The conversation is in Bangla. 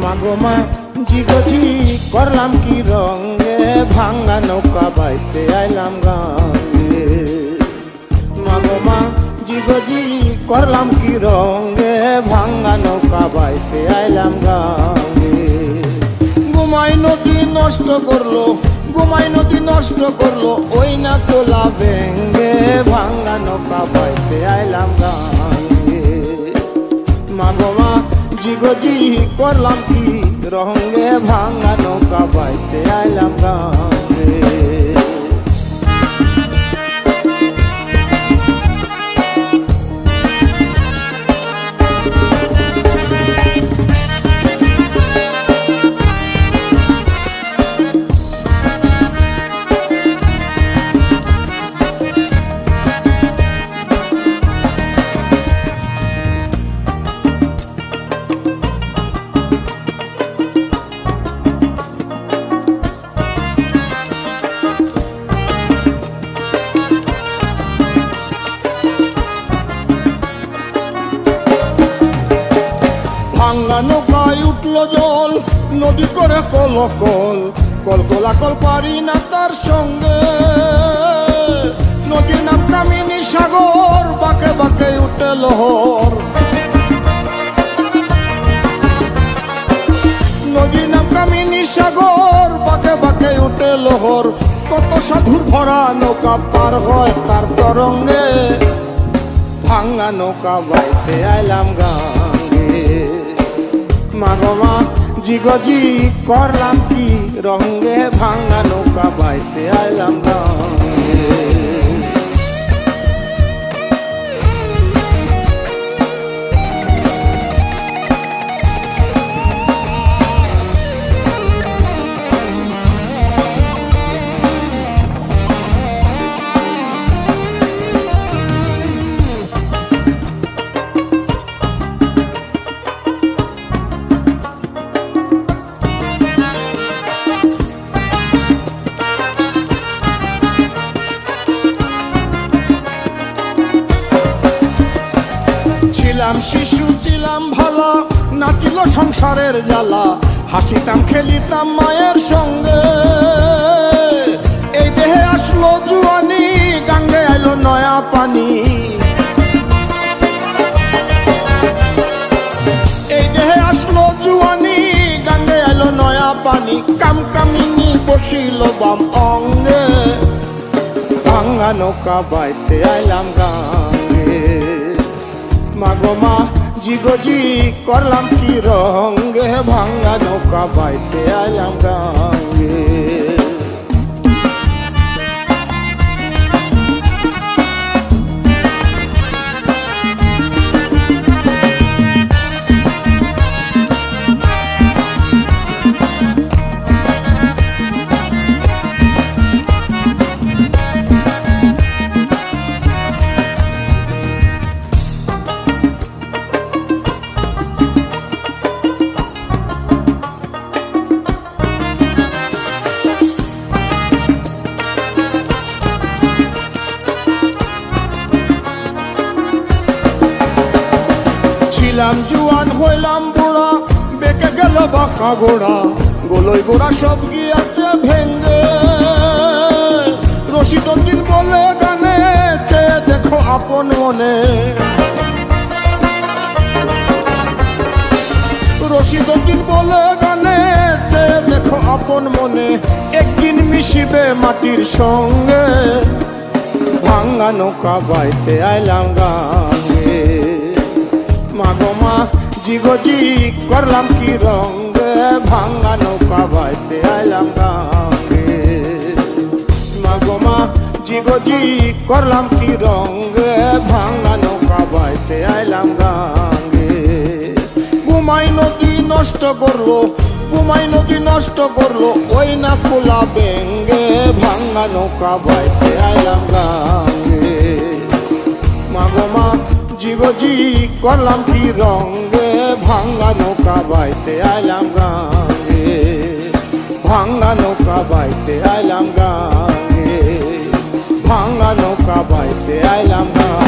মাগো মা জিগজি করলাম কি রঙে ভাঙ্গা নৌকা বাইতে আইলাম গাঙ্গে। মাগো মা জিগজি করলাম কি রঙে ভাঙ্গা নৌকা বাইতে আইলাম গাঙ্গে। ঘুমাই নদী নষ্ট করলো, ঘুমাই নদী নষ্ট করলো ওই না তোলা ভেঙ্গে ভাঙ্গা নৌকা বাইতে আইলাম গাঙ্গে। মাগো মা জিগজি করলাম কি রঙে ভাঙ্গা নৌকা বাইতে আইলাম গাঙ্গে। ভাঙ্গা নৌকায় উঠলো জল, নদী করে কলকল, কলকলাকল পারি না তার সঙ্গে। নদীর নাম কামিনী সাগর, বাঁকে বাঁকে উঠে লহর। নদীর নাম কামিনী সাগর, বাঁকে বাঁকে উঠে লহর। কত সাধুর ভরা নৌকা পার হয় তার তরঙ্গে। ভাঙ্গা নৌকা বাইতে আইলাম গাঙ্গে। মাগো মা জিগজি করলাম কি রঙে ভাঙ্গা নৌকা বাইতে আইলাম গাঙ্গে। ছিলাম শিশু ছিলাম ভালা, নাচিল সংসারের জ্বালা, হাসিতাম খেলিতাম মায়ের সঙ্গে। এই দেহে আসলো জুয়ানি, গাঙ্গে আইলো নয়া পানি। এই দেহে আসলো জুয়ানি, গাঙ্গে আইলো নয়া পানি। কামকামিনী বসিল বাম অঙ্গে। ভাঙ্গা নৌকা বাইতে আইলাম গাঙ্গে। মাগো মা জিগজি করলাম কি রঙে ভাঙ্গা নৌকা বাইতে আইলাম গাঙ্গে। ছিলাম জুয়ান হইলাম বুড়া, বেঁকে গেল বাঁকা গোড়া, গোলই গোড়া সব গিয়াছে ভেঙ্গে। রশিদউদ্দিন বলে গানে, চেয়ে দেখো আপন মনে। রশিদউদ্দিন বলে গানে, চেয়ে দেখো আপন মনে। একদিন মিশিবে মাটির সঙ্গে। ভাঙ্গা নৌকা বাইতে আইলাম গাঙ্গে। মাগো মা জিগজি করলাম কি রঙে ভাঙ্গা নৌকা বাইতে আইলাম গাঙ্গে। মাগো মা জিগজি করলাম কি রঙে ভাঙ্গা নৌকা বাইতে আইলাম গাঙ্গে। ঘুমাই নদী নষ্ট করলো, ঘুমাই নদী নষ্ট করলো ওই না কোলা বেঙ্গে। ভাঙ্গা নৌকা বাইতে আইলাম গাঙ্গে। মাগো মা জিগজি করলাম কি রঙে ভাঙ্গা নৌকা বাইতে আইলাম গাঙ্গে। ভাঙ্গা নৌকা বাইতে আইলাম গাঙ্গে। ভাঙ্গা নৌকা বাইতে আইলাম গাঙ্গে।